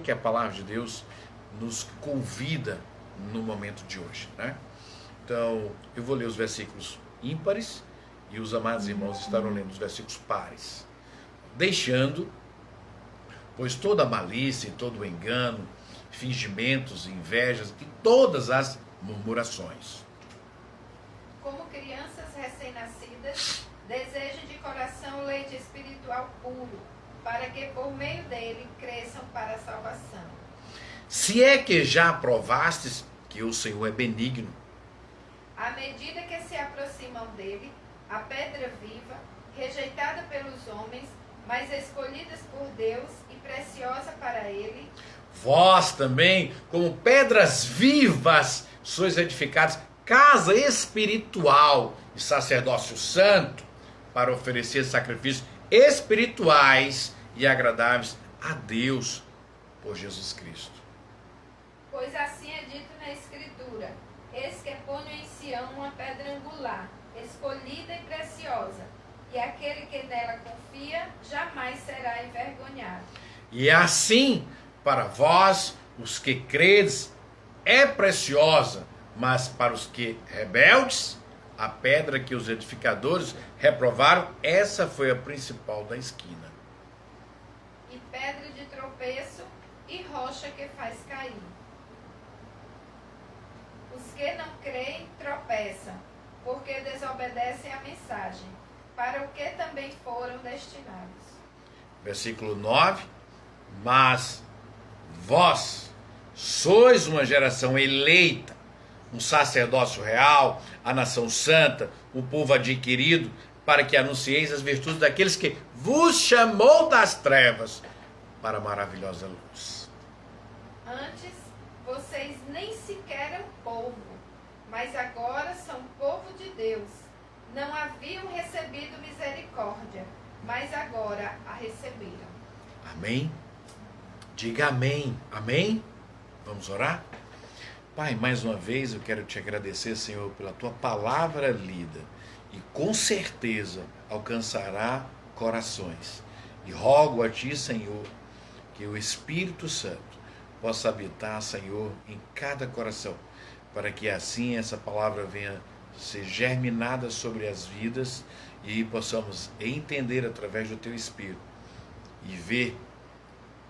que a palavra de Deus nos convida no momento de hoje, né? Então, eu vou ler os versículos ímpares e os amados irmãos estarão lendo os versículos pares. Deixando, pois toda malícia e todo engano, fingimentos, invejas e todas as murmurações. Como crianças recém-nascidas, desejem de coração o leite espiritual puro, para que por meio dele cresçam para a salvação. Se é que já provastes que o Senhor é benigno. À medida que se aproximam dele, a pedra viva, rejeitada pelos homens, mas escolhidas por Deus e preciosa para ele, Vós também, como pedras vivas, sois edificados casa espiritual e sacerdócio santo, para oferecer sacrifícios espirituais e agradáveis a Deus por Jesus Cristo. pois assim é dito na Escritura: eis que ponho em Sião uma pedra angular, escolhida e preciosa, e aquele que nela confia jamais será envergonhado. E assim, para vós, os que credes, é preciosa, mas para os que rebeldes, a pedra que os edificadores reprovaram, essa foi a principal da esquina. E pedra de tropeço e rocha que faz cair. Os que não creem tropeçam, porque desobedecem à mensagem, para o que também foram destinados. Versículo 9. Mas vós sois uma geração eleita, um sacerdócio real, a nação santa, o povo adquirido, para que anuncieis as virtudes daqueles que vos chamou das trevas para a maravilhosa luz. Antes, vocês nem sequer eram povo, mas agora são povo de Deus. Não haviam recebido misericórdia, mas agora a receberam. Amém? Diga amém. Amém? Vamos orar? Pai, mais uma vez eu quero te agradecer, Senhor, pela tua palavra lida e com certeza alcançará corações. E rogo a ti, Senhor, que o Espírito Santo possa habitar, Senhor, em cada coração, para que assim essa palavra venha ser germinada sobre as vidas e possamos entender através do teu Espírito e ver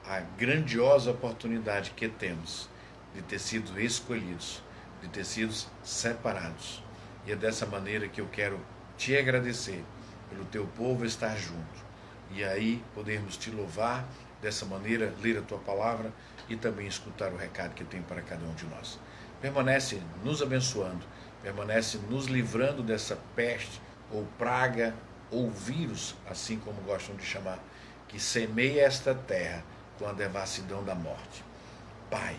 a grandiosa oportunidade que temos de ter sido escolhidos, de ter sido separados. E é dessa maneira que eu quero te agradecer pelo teu povo estar junto. E aí podermos te louvar dessa maneira, ler a tua palavra e também escutar o recado que tem para cada um de nós. Permanece nos abençoando, permanece nos livrando dessa peste ou praga ou vírus, assim como gostam de chamar, que semeia esta terra com a devassidão da morte. Pai,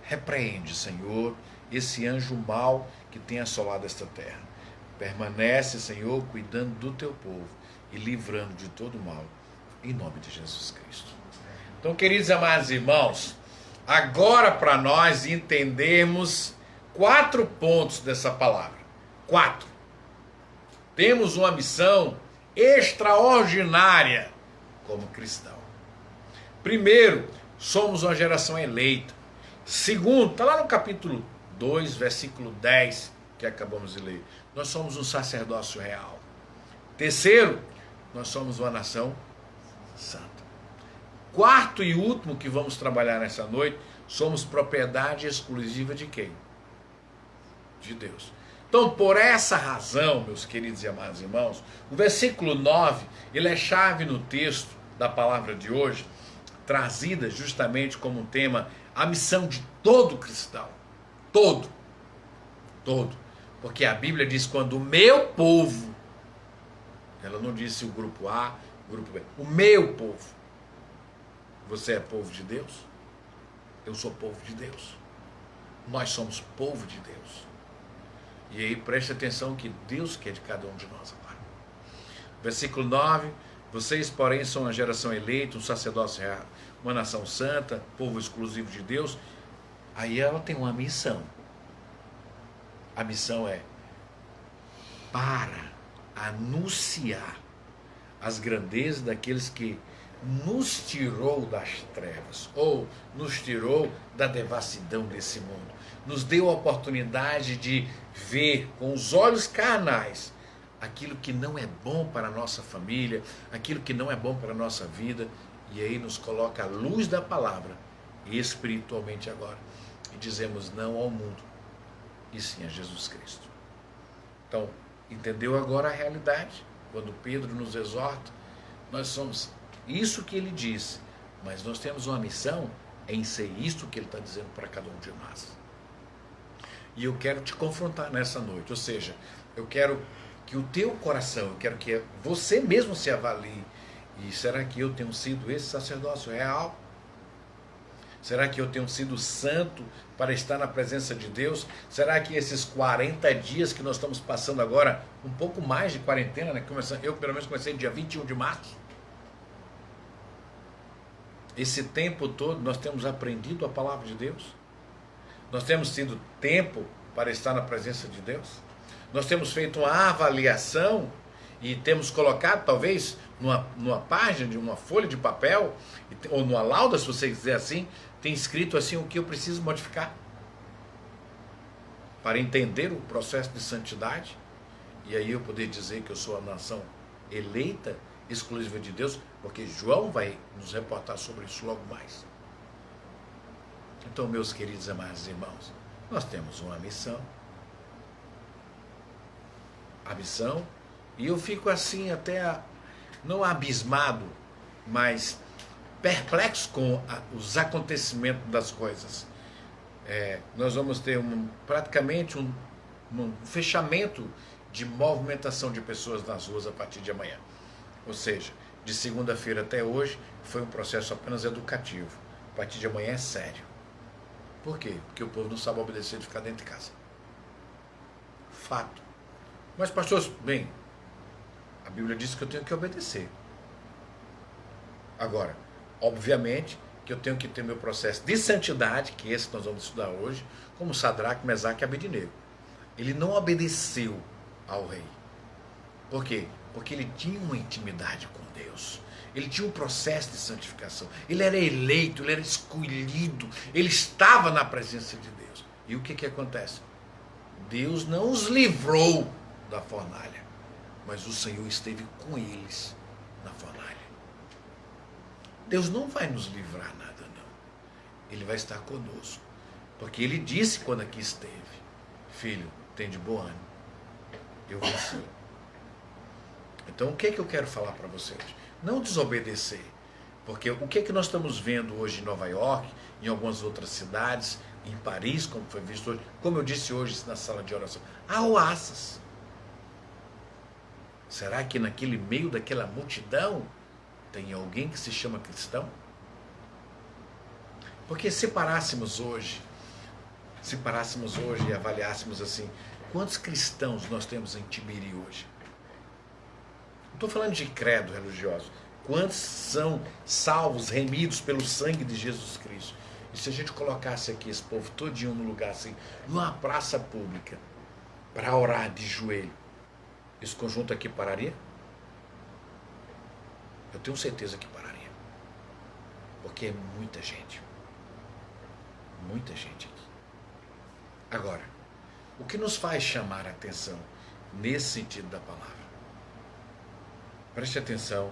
repreende, Senhor, esse anjo mau que tem assolado esta terra. Permanece, Senhor, cuidando do teu povo e livrando de todo mal, em nome de Jesus Cristo. Então, queridos amados irmãos, agora para nós entendermos 4 pontos dessa palavra. 4. Temos uma missão extraordinária como cristão. Primeiro, somos uma geração eleita. Segundo, está lá no capítulo 2, versículo 10, que acabamos de ler. Nós somos um sacerdócio real. Terceiro, nós somos uma nação santa. Quarto e último que vamos trabalhar nessa noite, somos propriedade exclusiva de quem? De Deus. Então, por essa razão, meus queridos e amados irmãos, o versículo 9, ele é chave no texto da palavra de hoje, trazida justamente como um tema a missão de todo cristão. Todo. Porque a Bíblia diz quando o meu povo, ela não disse o grupo A, o grupo B, o meu povo. Você é povo de Deus? Eu sou povo de Deus. Nós somos povo de Deus. E aí preste atenção que Deus quer de cada um de nós agora. Versículo 9. Vocês, porém, são uma geração eleita, um sacerdócio real, uma nação santa, povo exclusivo de Deus. Aí ela tem uma missão. A missão é para anunciar as grandezas daqueles que nos tirou das trevas, ou nos tirou da devassidão desse mundo. Nos deu a oportunidade de ver com os olhos carnais aquilo que não é bom para a nossa família, aquilo que não é bom para a nossa vida, e aí nos coloca a luz da palavra, espiritualmente agora, e dizemos não ao mundo, e sim a Jesus Cristo. Então, entendeu agora a realidade? Quando Pedro nos exorta, nós somos isso que ele disse, mas nós temos uma missão em ser isto que ele está dizendo para cada um de nós. E eu quero te confrontar nessa noite, ou seja, eu quero que o teu coração, eu quero que você mesmo se avalie. E será que eu tenho sido esse sacerdócio real? Será que eu tenho sido santo para estar na presença de Deus? Será que esses 40 dias que nós estamos passando agora, um pouco mais de quarentena, né? Eu pelo menos comecei no dia 21 de março. Esse tempo todo nós temos aprendido a palavra de Deus? Nós temos tido tempo para estar na presença de Deus? Nós temos feito uma avaliação e temos colocado, talvez, numa página, de uma folha de papel, ou numa lauda, se você quiser assim, tem escrito assim o que eu preciso modificar para entender o processo de santidade, e aí eu poder dizer que eu sou a nação eleita, exclusiva de Deus, porque João vai nos reportar sobre isso logo mais. Então, meus queridos amados irmãos, nós temos uma missão. A missão, e eu fico assim até, não abismado, mas perplexo com os acontecimentos das coisas. Nós vamos ter praticamente um fechamento de movimentação de pessoas nas ruas a partir de amanhã. Ou seja, de segunda-feira até hoje foi um processo apenas educativo. A partir de amanhã é sério. Por quê? Porque o povo não sabe obedecer de ficar dentro de casa. Fato. Mas, pastor, bem, a Bíblia diz que eu tenho que obedecer. Agora, obviamente que eu tenho que ter meu processo de santidade, que esse nós vamos estudar hoje, como Sadraque, Mesaque e Abednego. Ele não obedeceu ao rei. Por quê? Porque ele tinha uma intimidade com Deus. Ele tinha um processo de santificação. Ele era eleito, ele era escolhido. Ele estava na presença de Deus. E o que acontece? Deus não os livrou da fornalha, mas o Senhor esteve com eles na fornalha. Deus não vai nos livrar nada, não. Ele vai estar conosco. Porque ele disse quando aqui esteve: filho, tem de bom ânimo, eu venci. Então o que eu quero falar para você hoje? Não desobedecer. Porque o que nós estamos vendo hoje em Nova York, em algumas outras cidades, em Paris, como foi visto hoje, como eu disse hoje na sala de oração, há oásis. Será que naquele meio daquela multidão tem alguém que se chama cristão? Porque se parássemos hoje e avaliássemos assim, quantos cristãos nós temos em Tibiri hoje? Não estou falando de credo religioso. Quantos são salvos, remidos pelo sangue de Jesus Cristo? E se a gente colocasse aqui esse povo todinho num lugar assim, numa praça pública, para orar de joelho, esse conjunto aqui pararia? Eu tenho certeza que pararia. Porque é muita gente. Muita gente aqui. Agora, o que nos faz chamar a atenção nesse sentido da palavra? Preste atenção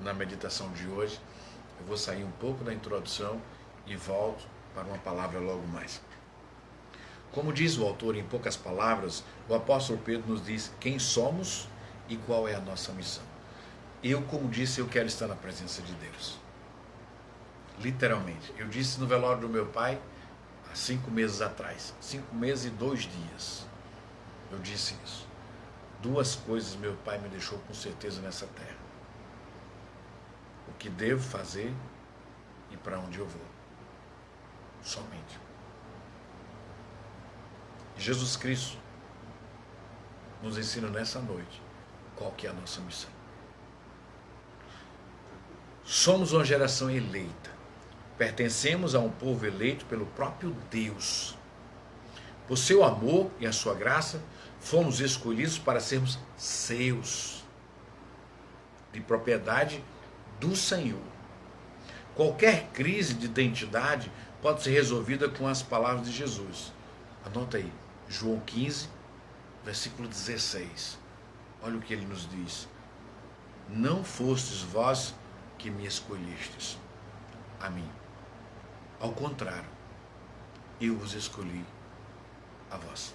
na meditação de hoje. Eu vou sair um pouco da introdução e volto para uma palavra logo mais. Como diz o autor em poucas palavras, o apóstolo Pedro nos diz quem somos e qual é a nossa missão. Eu, como disse, eu quero estar na presença de Deus. Literalmente. Eu disse no velório do meu pai há 5 meses atrás. 5 meses e 2 dias. Eu disse isso. 2 coisas meu pai me deixou com certeza nessa terra. O que devo fazer e para onde eu vou. Somente. Jesus Cristo nos ensina nessa noite qual que é a nossa missão. Somos uma geração eleita. Pertencemos a um povo eleito pelo próprio Deus. Por seu amor e a sua graça, fomos escolhidos para sermos seus, de propriedade do Senhor. Qualquer crise de identidade pode ser resolvida com as palavras de Jesus. Anota aí, João 15, versículo 16. Olha o que ele nos diz. Não fostes vós que me escolhestes a mim. Ao contrário, eu vos escolhi a vós.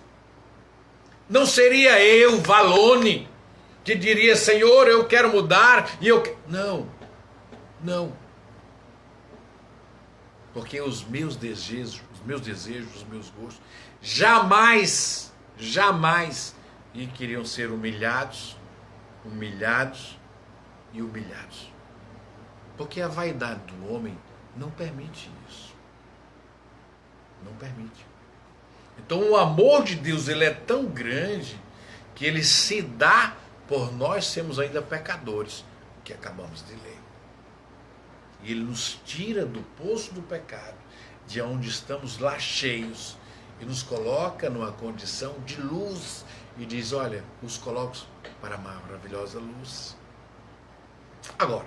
Não seria eu, Valone, que diria, Senhor, eu quero mudar e eu quero... Não. Porque os meus desejos, os meus gostos, jamais queriam ser humilhados. Porque a vaidade do homem não permite isso. Não permite. Então o amor de Deus, ele é tão grande que ele se dá por nós sermos ainda pecadores, que acabamos de ler. E ele nos tira do poço do pecado, de onde estamos lá cheios, e nos coloca numa condição de luz, e diz, olha, os coloco para a maravilhosa luz. Agora,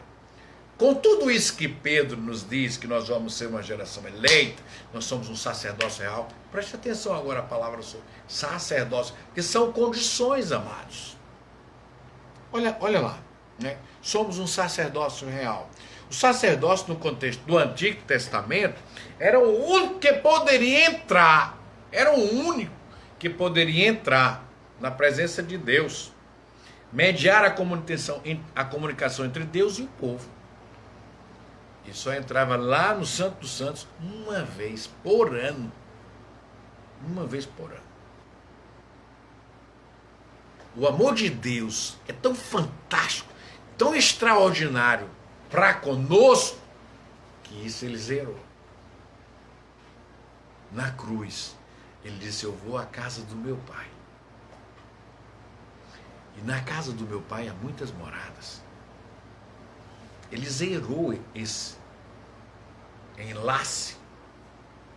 com tudo isso que Pedro nos diz, que nós vamos ser uma geração eleita, nós somos um sacerdócio real, preste atenção agora a palavra sobre sacerdócio, que são condições, amados. Olha lá, né? Somos um sacerdócio real. O sacerdócio, no contexto do Antigo Testamento, era o único que poderia entrar, na presença de Deus, mediar a comunicação entre Deus e o povo. E só entrava lá no Santo dos Santos uma vez por ano. O amor de Deus é tão fantástico, tão extraordinário para conosco, que isso ele zerou. Na cruz, ele disse, eu vou à casa do meu pai. E na casa do meu pai há muitas moradas. Ele zerou esse enlace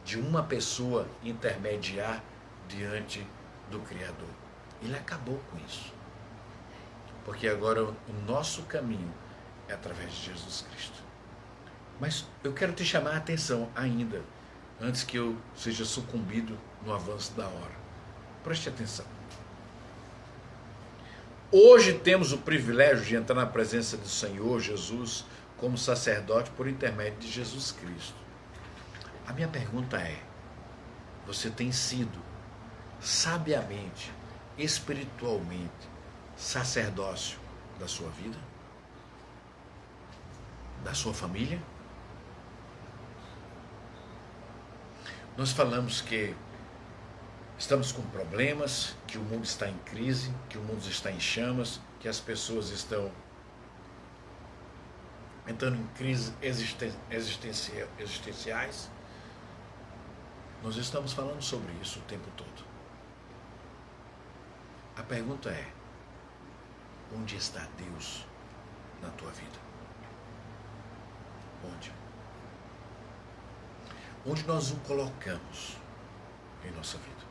de uma pessoa intermediar diante do Criador. Ele acabou com isso. Porque agora o nosso caminho é através de Jesus Cristo. Mas eu quero te chamar a atenção ainda, antes que eu seja sucumbido no avanço da hora. Preste atenção. Hoje temos o privilégio de entrar na presença do Senhor Jesus como sacerdote por intermédio de Jesus Cristo. A minha pergunta é, você tem sido sabiamente, espiritualmente, sacerdócio da sua vida? Da sua família? Nós falamos que estamos com problemas, que o mundo está em crise, que o mundo está em chamas, que as pessoas estão entrando em crises existenciais. Nós estamos falando sobre isso o tempo todo. A pergunta é, onde está Deus na tua vida? Onde? Onde nós o colocamos em nossa vida?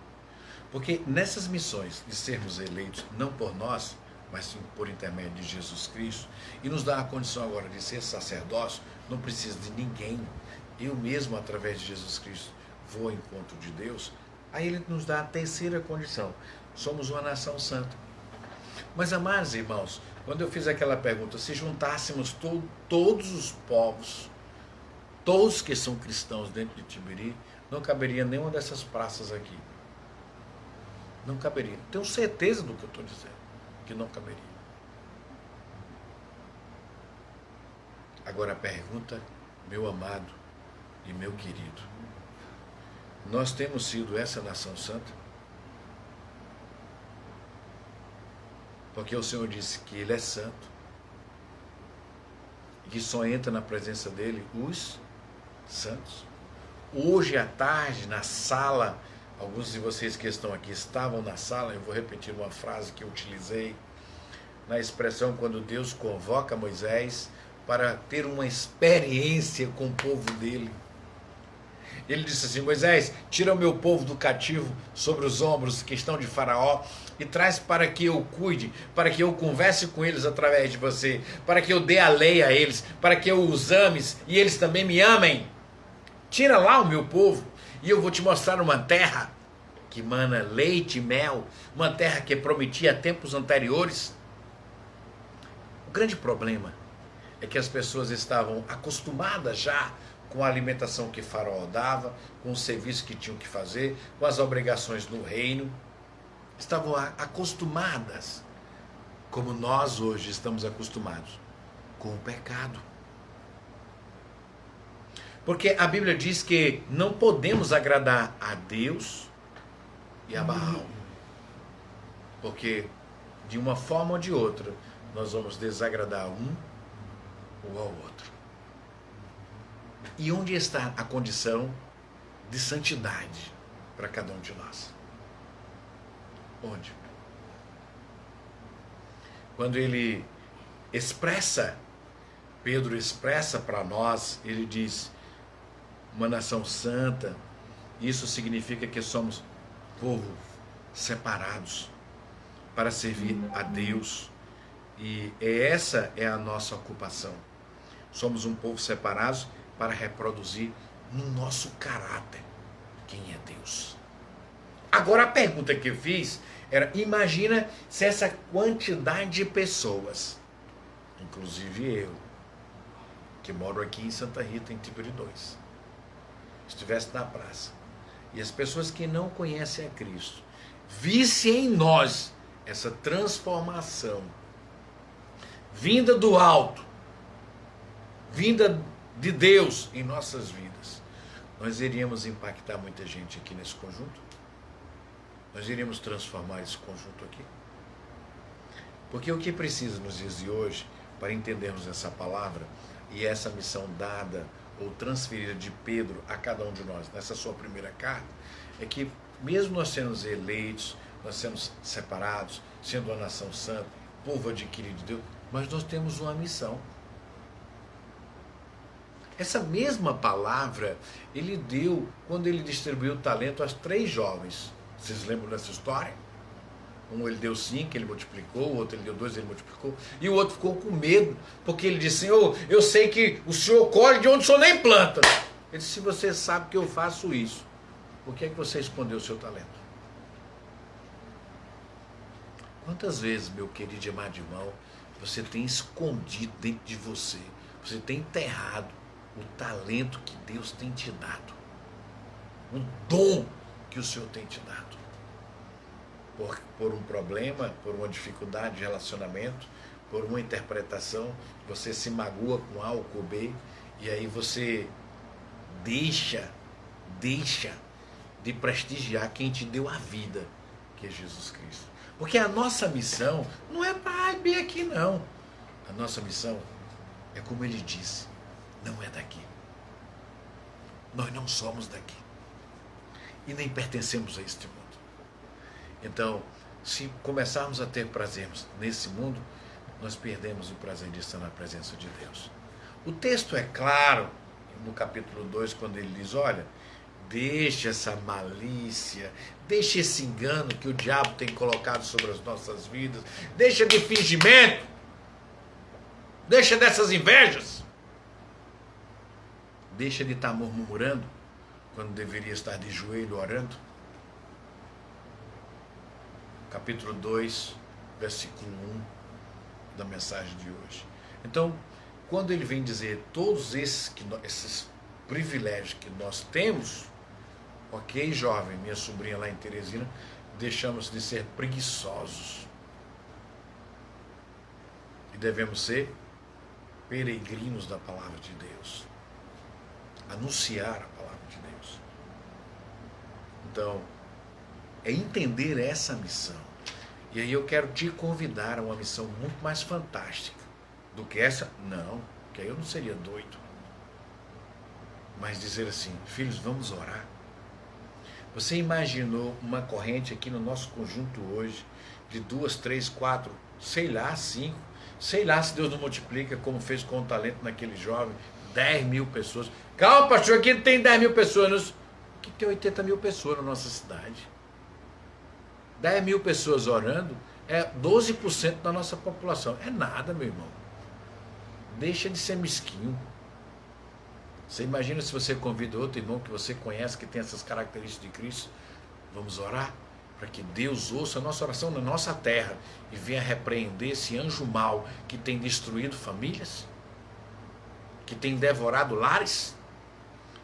Porque nessas missões de sermos eleitos, não por nós, mas sim por intermédio de Jesus Cristo, e nos dá a condição agora de ser sacerdócio, não precisa de ninguém, eu mesmo, através de Jesus Cristo, vou ao encontro de Deus, aí ele nos dá a terceira condição, somos uma nação santa. Mas, amados irmãos, quando eu fiz aquela pergunta, se juntássemos todos os povos, todos que são cristãos dentro de Tibiri, não caberia nenhuma dessas praças aqui. Não caberia. Tenho certeza do que eu estou dizendo, que não caberia. Agora a pergunta, meu amado e meu querido, nós temos sido essa nação santa? Porque o Senhor disse que Ele é santo e que só entra na presença dEle os santos. Hoje à tarde, na sala, alguns de vocês que estão aqui estavam na sala, eu vou repetir uma frase que eu utilizei na expressão quando Deus convoca Moisés para ter uma experiência com o povo dele. Ele disse assim: Moisés, tira o meu povo do cativo sobre os ombros que estão de Faraó e traz para que eu cuide, para que eu converse com eles através de você, para que eu dê a lei a eles, para que eu os ame e eles também me amem. Tira lá o meu povo e eu vou te mostrar uma terra que mana leite e mel, uma terra que prometia tempos anteriores. O grande problema é que as pessoas estavam acostumadas já com a alimentação que Faraó dava, com o serviço que tinham que fazer, com as obrigações do reino. Estavam acostumadas, como nós hoje estamos acostumados, com o pecado. Porque a Bíblia diz que não podemos agradar a Deus e a Baal. Porque de uma forma ou de outra, nós vamos desagradar um ou ao outro. E onde está a condição de santidade para cada um de nós? Onde? Quando ele expressa, Pedro expressa para nós, ele diz, uma nação santa, isso significa que somos povo separados para servir a Deus. E essa é a nossa ocupação. Somos um povo separados para reproduzir no nosso caráter quem é Deus. Agora a pergunta que eu fiz era, imagina se essa quantidade de pessoas, inclusive eu, que moro aqui em Santa Rita, em Tíberi 2, estivesse na praça, e as pessoas que não conhecem a Cristo, vissem em nós essa transformação, vinda do alto, vinda de Deus em nossas vidas, nós iríamos impactar muita gente aqui nesse conjunto? Nós iríamos transformar esse conjunto aqui? Porque o que precisa nos dias de hoje, para entendermos essa palavra e essa missão dada ou transferida de Pedro a cada um de nós nessa sua primeira carta, é que mesmo nós sendo eleitos, nós sendo separados, sendo uma nação santa, povo adquirido de Deus, mas nós temos uma missão. Essa mesma palavra ele deu quando ele distribuiu o talento às 3 jovens. Vocês lembram dessa história? Um ele deu 5, ele multiplicou, o outro ele deu 2, ele multiplicou, e o outro ficou com medo, porque ele disse, Senhor, eu sei que o Senhor colhe de onde o Senhor nem planta. Ele disse, se você sabe que eu faço isso, por que é que você escondeu o seu talento? Quantas vezes, meu querido e amado irmão, você tem escondido dentro de você, você tem enterrado o talento que Deus tem te dado, o dom que o Senhor tem te dado? Por um problema, por uma dificuldade de relacionamento, por uma interpretação, você se magoa com A ou com B, e aí você deixa de prestigiar quem te deu a vida, que é Jesus Cristo. Porque a nossa missão não é para A e B aqui, não. A nossa missão é como ele disse, não é daqui. Nós não somos daqui. E nem pertencemos a este mundo. Então, se começarmos a ter prazeres nesse mundo, nós perdemos o prazer de estar na presença de Deus. O texto é claro, no capítulo 2, quando ele diz, olha, deixa essa malícia, deixa esse engano que o diabo tem colocado sobre as nossas vidas, deixa de fingimento, deixa dessas invejas, deixa de estar murmurando, quando deveria estar de joelho orando. Capítulo 2, versículo 1 da mensagem de hoje. Então, quando ele vem dizer todos esses privilégios que nós temos, ok, jovem, minha sobrinha lá em Teresina, deixamos de ser preguiçosos. E devemos ser peregrinos da palavra de Deus. Anunciar a palavra de Deus. Então, é entender essa missão. E aí eu quero te convidar a uma missão muito mais fantástica do que essa. Não, porque aí eu não seria doido. Mas dizer assim, filhos, vamos orar. Você imaginou uma corrente aqui no nosso conjunto hoje, de 2, 3, 4, sei lá, 5, sei lá se Deus não multiplica, como fez com o talento naquele jovem, 10 mil pessoas. Calma, pastor, aqui tem 10 mil pessoas. Aqui tem 80 mil pessoas na nossa cidade. 10 mil pessoas orando é 12% da nossa população. É nada, meu irmão. Deixa de ser mesquinho. Você imagina se você convida outro irmão que você conhece, que tem essas características de Cristo. Vamos orar para que Deus ouça a nossa oração na nossa terra e venha repreender esse anjo mau que tem destruído famílias, que tem devorado lares,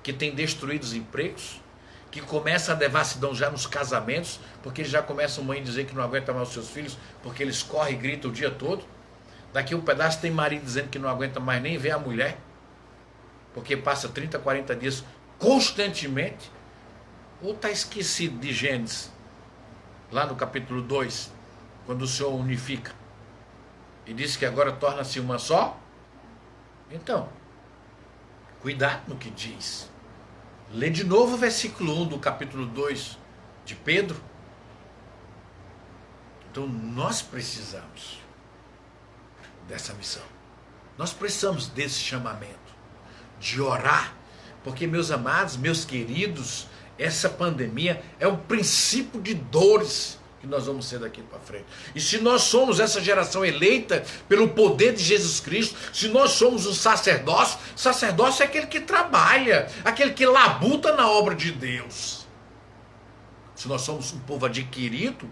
que tem destruído os empregos, que começa a devassidão já nos casamentos, porque eles já começam a mãe dizer que não aguenta mais os seus filhos, porque eles correm e gritam o dia todo. Daqui um pedaço tem marido dizendo que não aguenta mais nem ver a mulher, porque passa 30, 40 dias constantemente. Ou está esquecido de Gênesis, lá no capítulo 2, quando o Senhor unifica e diz que agora torna-se uma só? Então, cuidado no que diz. Lê de novo o versículo 1 do capítulo 2 de Pedro. Então nós precisamos dessa missão. Nós precisamos desse chamamento, de orar, porque, meus amados, meus queridos, essa pandemia é um princípio de dores que nós vamos ser daqui para frente. E se nós somos essa geração eleita pelo poder de Jesus Cristo, se nós somos um sacerdócio, sacerdócio é aquele que trabalha, aquele que labuta na obra de Deus. Se nós somos um povo adquirido,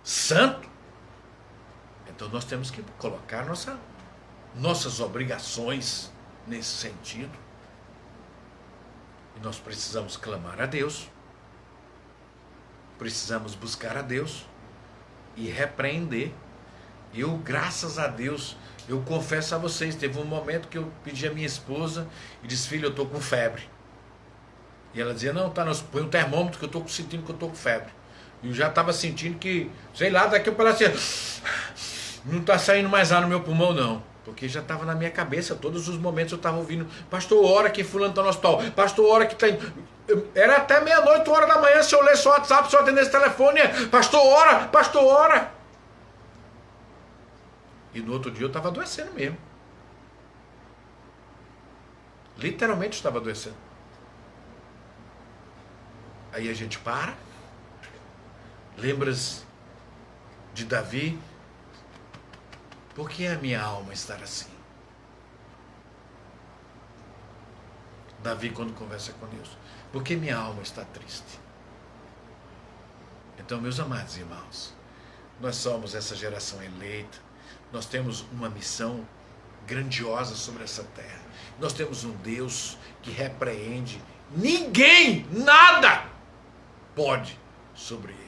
santo, então nós temos que colocar nossas obrigações nesse sentido. E nós precisamos clamar a Deus, precisamos buscar a Deus e repreender. Eu, graças a Deus, eu confesso a vocês, teve um momento que eu pedi a minha esposa e disse: filho, eu estou com febre. E ela dizia: não, tá, põe um termômetro que eu estou sentindo que eu estou com febre. E eu já estava sentindo que, sei lá, daqui eu falei assim, não está saindo mais ar no meu pulmão não. Porque já estava na minha cabeça, todos os momentos eu estava ouvindo: pastor, hora que fulano está no hospital, pastor, hora que tem... Era até meia-noite, 1 hora da manhã, se eu ler só o WhatsApp, se eu atender esse telefone, pastor, hora, pastor, hora. E no outro dia eu estava adoecendo mesmo. Literalmente estava adoecendo. Aí a gente para, lembra-se de Davi. Por que a minha alma está assim? Davi, quando conversa com Deus: por que minha alma está triste? Então, meus amados irmãos, nós somos essa geração eleita, nós temos uma missão grandiosa sobre essa terra, nós temos um Deus que repreende, ninguém, nada pode sobre ele.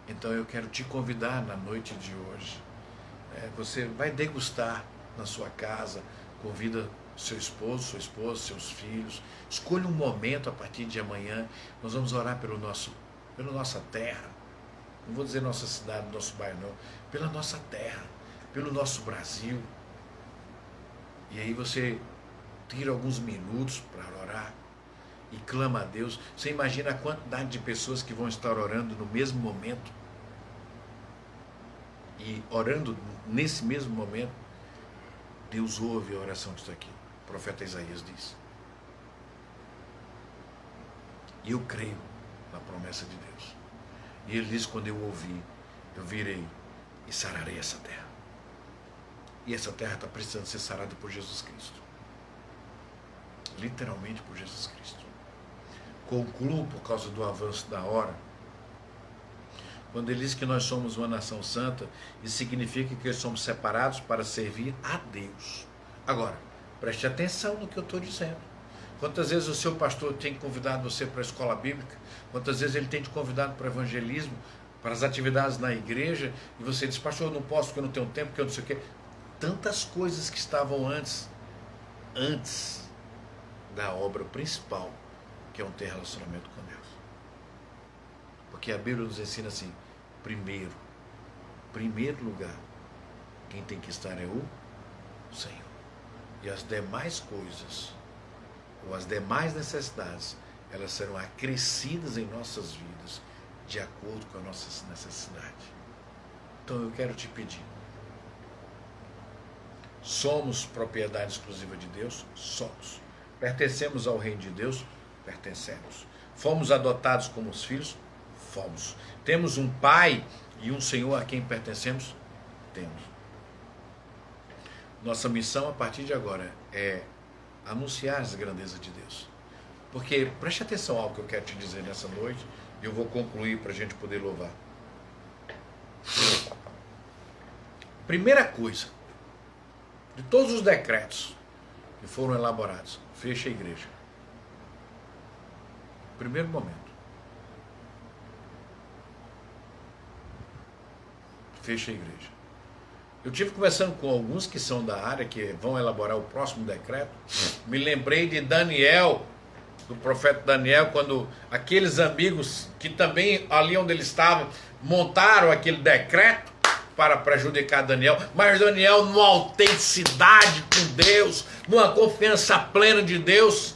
Então eu quero te convidar na noite de hoje. Você vai degustar na sua casa, convida seu esposo, sua esposa, seus filhos. Escolha um momento a partir de amanhã. Nós vamos orar pela nossa terra. Não vou dizer nossa cidade, nosso bairro não. Pela nossa terra, pelo nosso Brasil. E aí você tira alguns minutos para orar e clama a Deus. Você imagina a quantidade de pessoas que vão estar orando no mesmo momento. E orando nesse mesmo momento, Deus ouve a oração que está aqui. O profeta Isaías diz. E eu creio na promessa de Deus. E ele diz: quando eu ouvir, eu virei e sararei essa terra. E essa terra está precisando ser sarada por Jesus Cristo. Literalmente por Jesus Cristo. Concluo por causa do avanço da hora. Quando ele diz que nós somos uma nação santa, isso significa que somos separados para servir a Deus. Agora, preste atenção no que eu estou dizendo. Quantas vezes o seu pastor tem convidado você para a escola bíblica? Quantas vezes ele tem te convidado para o evangelismo, para as atividades na igreja, e você diz: pastor, eu não posso porque eu não tenho tempo, porque eu não sei o quê. Tantas coisas que estavam antes da obra principal, que é um ter relacionamento com Deus. Porque a Bíblia nos ensina assim: primeiro lugar, quem tem que estar é o Senhor. E as demais coisas, ou as demais necessidades, elas serão acrescidas em nossas vidas, de acordo com a nossa necessidade. Então eu quero te pedir, Somos propriedade exclusiva de Deus? Somos. Pertencemos ao reino de Deus? Pertencemos. Fomos adotados como os filhos? Fomos. Temos um Pai e um Senhor a quem pertencemos? Temos. Nossa missão a partir de agora é anunciar as grandezas de Deus. Porque, preste atenção ao que eu quero te dizer nessa noite, e eu vou concluir para a gente poder louvar. Primeira coisa, de todos os decretos que foram elaborados, fecha a igreja. Primeiro momento. Fecha a igreja. Eu tive conversando com alguns que são da área, que vão elaborar o próximo decreto. Me lembrei de Daniel, do profeta Daniel, quando aqueles amigos que também ali onde ele estava montaram aquele decreto para prejudicar Daniel, mas Daniel, numa autenticidade com Deus, numa confiança plena de Deus,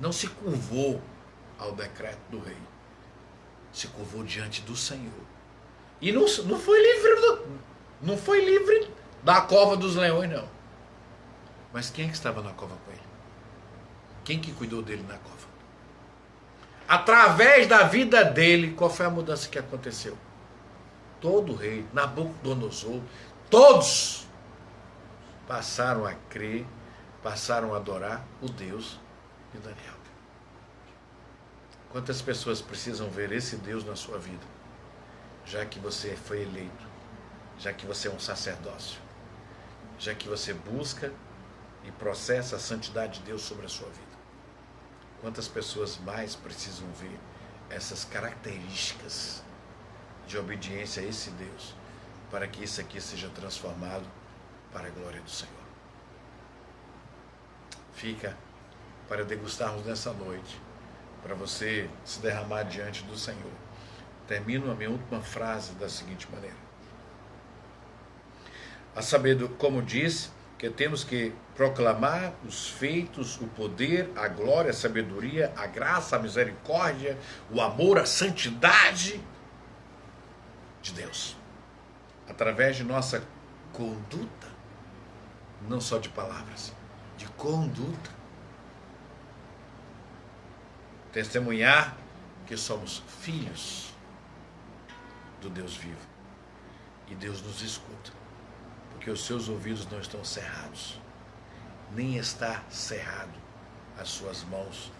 não se curvou ao decreto do rei, se curvou diante do Senhor. E não foi livre da cova dos leões, não. Mas quem é que estava na cova com ele? Quem que cuidou dele na cova? Através da vida dele, qual foi a mudança que aconteceu? Todo rei, Nabucodonosor, todos passaram a crer, passaram a adorar o Deus de Daniel. Quantas pessoas precisam ver esse Deus na sua vida? Já que você foi eleito, já que você é um sacerdócio, já que você busca e processa a santidade de Deus sobre a sua vida. Quantas pessoas mais precisam ver essas características de obediência a esse Deus, para que isso aqui seja transformado para a glória do Senhor. Fica para degustarmos nessa noite, para você se derramar diante do Senhor. Termino a minha última frase da seguinte maneira. A sabedoria, como disse, que temos que proclamar os feitos, o poder, a glória, a sabedoria, a graça, a misericórdia, o amor, a santidade de Deus, através de nossa conduta, não só de palavras, de conduta. Testemunhar que somos filhos do Deus vivo. E Deus nos escuta, porque os seus ouvidos não estão cerrados, nem está cerrado as suas mãos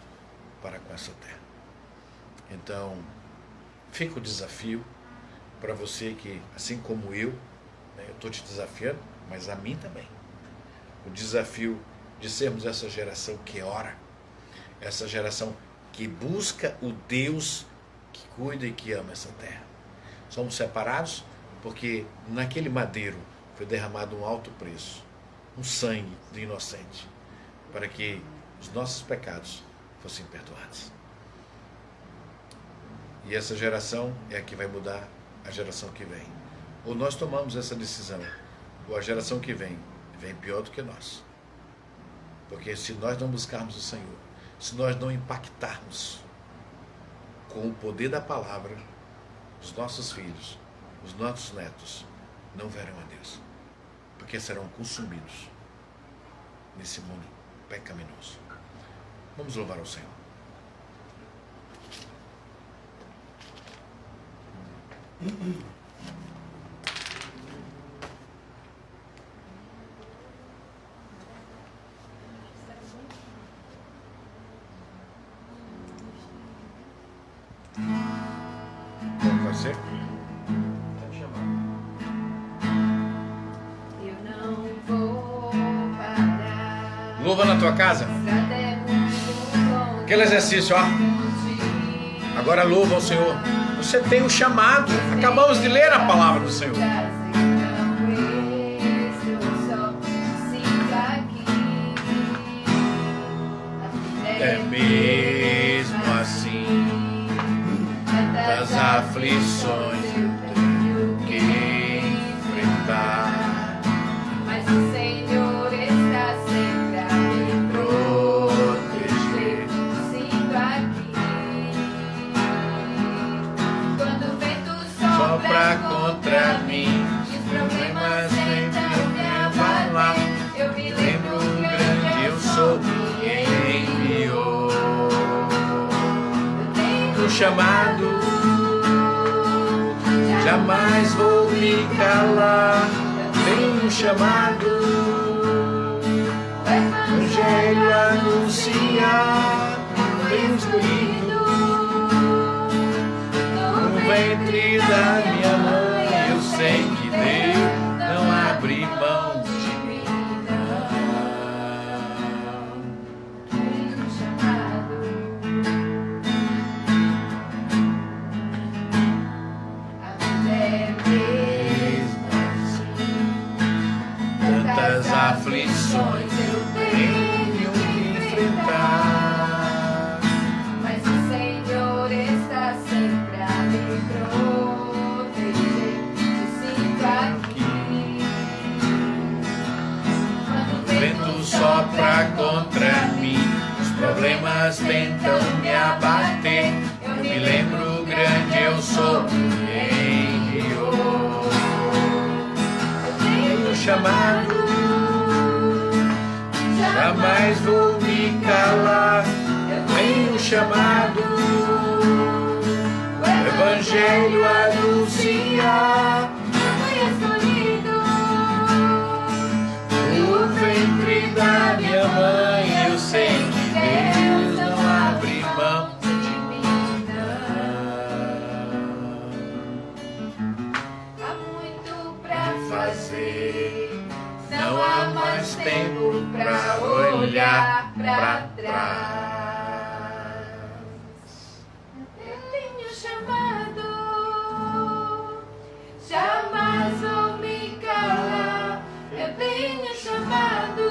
para com essa terra. Então, fica o desafio para você que, assim como eu estou te desafiando, mas a mim também. O desafio de sermos essa geração que ora, essa geração que busca o Deus que cuida e que ama essa terra. Somos separados porque naquele madeiro foi derramado um alto preço, um sangue do inocente, para que os nossos pecados fossem perdoados. E essa geração é a que vai mudar a geração que vem. Ou nós tomamos essa decisão, ou a geração que vem pior do que nós. Porque se nós não buscarmos o Senhor, se nós não impactarmos com o poder da palavra, os nossos filhos, os nossos netos não verão a Deus, porque serão consumidos nesse mundo pecaminoso. Vamos louvar ao Senhor. Como vai ser? Pode chamar. Eu não vou parar. Louva na tua casa. Aquele exercício, ó. Agora louva ao Senhor. Você tem um chamado. Acabamos de ler a palavra do Senhor. É mesmo assim, das aflições eu tenho que enfrentar, mas o Senhor está sempre a me proteger. Sinto aqui, quando o vento sopra contra mim, e os problemas mas tentam sempre me me abalar. abater. chamado, jamais vou me calar. Tenho chamado, Evangelho anunciar. Tenho escolhido no ventre da minha mãe. Eu sei que Deus não abre mão de mim. Tenho chamado, até mesmo assim, Tantas aflições eu tenho que enfrentar, mas o Senhor está sempre a me proteger. Me sinto aqui. Quando o vento sopra contra mim, os problemas tentam me abater. Eu me lembro grande eu sou quem enviou. Tenho chamado, jamais vou me calar. Tenho chamado, o Evangelho anunciar. fui escolhido No ventre da minha mãe eu sei que Deus não abre mão de mim, não. Há muito pra fazer, Não há mais tempo pra olhar pra trás. Eu tenho chamado, jamais vou me calar. Eu tenho chamado,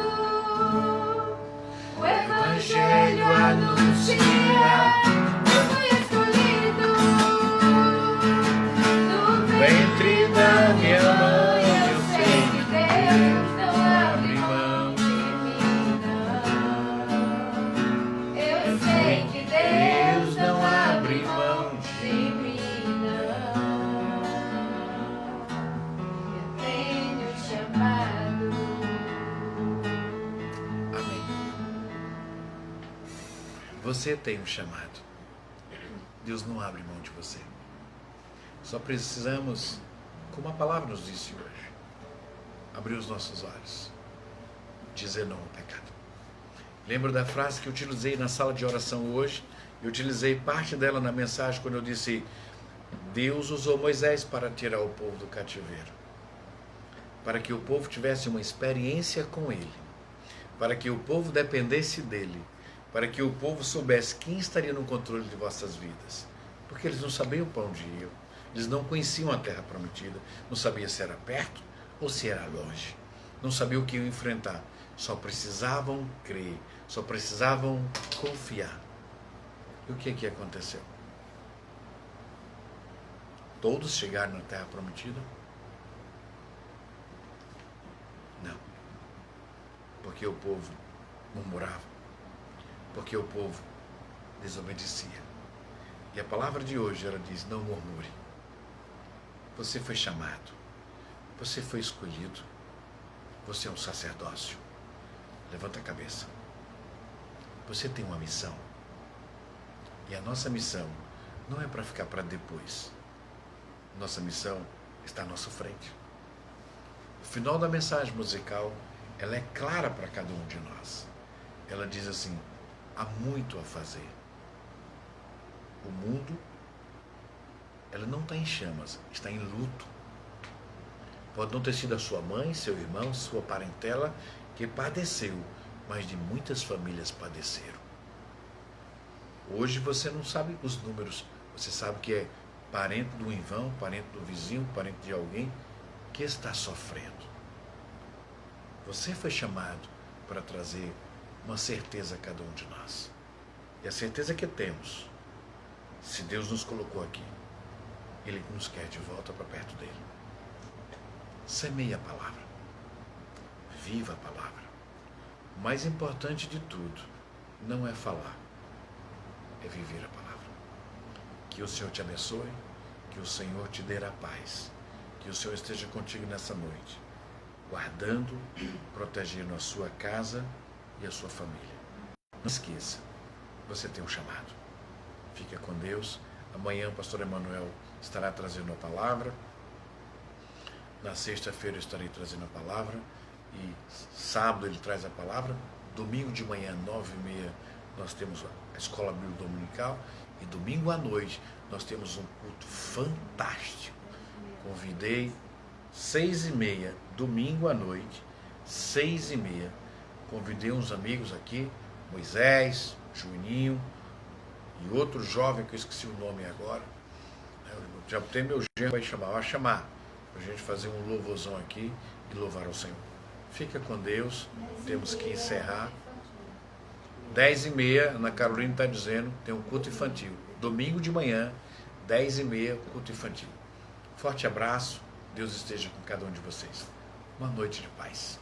o Evangelho anunciar. Eu fui escolhido no Ventre da minha mãe eu eu sei sei que que Deus Deus não abre mão mão de mim, não. Eu sei que Deus não abre mão de mim, não. Eu tenho chamado. Amém. Você tem um chamado. Deus não abre mão de você. Só precisamos, como a palavra nos disse hoje, abrir os nossos olhos, dizer não ao pecado. Lembro da frase que eu utilizei na sala de oração hoje. Eu utilizei parte dela na mensagem quando eu disse: Deus usou Moisés para tirar o povo do cativeiro, para que o povo tivesse uma experiência com ele, para que o povo dependesse dele, para que o povo soubesse quem estaria no controle de vossas vidas, porque eles não sabiam para onde iam, eles não conheciam a terra prometida, não sabiam se era perto ou se era longe, não sabiam o que iam enfrentar, só precisavam crer, só precisavam confiar. E o que aconteceu? Todos chegaram na terra prometida? Não. Porque o povo murmurava, porque o povo desobedecia. E a palavra de hoje, ela diz: não murmure. Você foi chamado, você foi escolhido, você é um sacerdócio. Levanta a cabeça. Você tem uma missão. E a nossa missão não é para ficar para depois. Nossa missão está à nossa frente. O final da mensagem musical, ela é clara para cada um de nós. Ela diz assim: há muito a fazer. O mundo, ela não está em chamas, está em luto. Pode não ter sido a sua mãe, seu irmão, sua parentela que padeceu, mas de muitas famílias padeceram. Hoje você não sabe os números, você sabe que é parente do irmão, parente do vizinho, parente de alguém que está sofrendo. Você foi chamado para trazer uma certeza a cada um de nós. E a certeza que temos, se Deus nos colocou aqui, Ele nos quer de volta para perto dele. Semeie a palavra. Viva a palavra. O mais importante de tudo não é falar, é viver a palavra. Que o Senhor te abençoe, que o Senhor te dê a paz, que o Senhor esteja contigo nessa noite, guardando, protegendo a sua casa e a sua família. Não esqueça, você tem um chamado. Fica com Deus. Amanhã o pastor Emanuel estará trazendo a palavra. Na sexta-feira eu estarei trazendo a palavra. E sábado ele traz a palavra. Domingo de manhã, 9h30, nós temos a Escola Bíblica Dominical. E domingo à noite nós temos um culto fantástico. Convidei 6h30, domingo à noite, 6h30. Convidei uns amigos aqui, Moisés, Juninho e outro jovem que eu esqueci o nome agora. Já tem meu genro, vai chamar para a gente fazer um louvorzão aqui e louvar ao Senhor. Fica com Deus, temos que encerrar. 10h30, Ana Carolina está dizendo, tem um culto infantil. Domingo de manhã, 10h30, culto infantil. Forte abraço, Deus esteja com cada um de vocês. Uma noite de paz.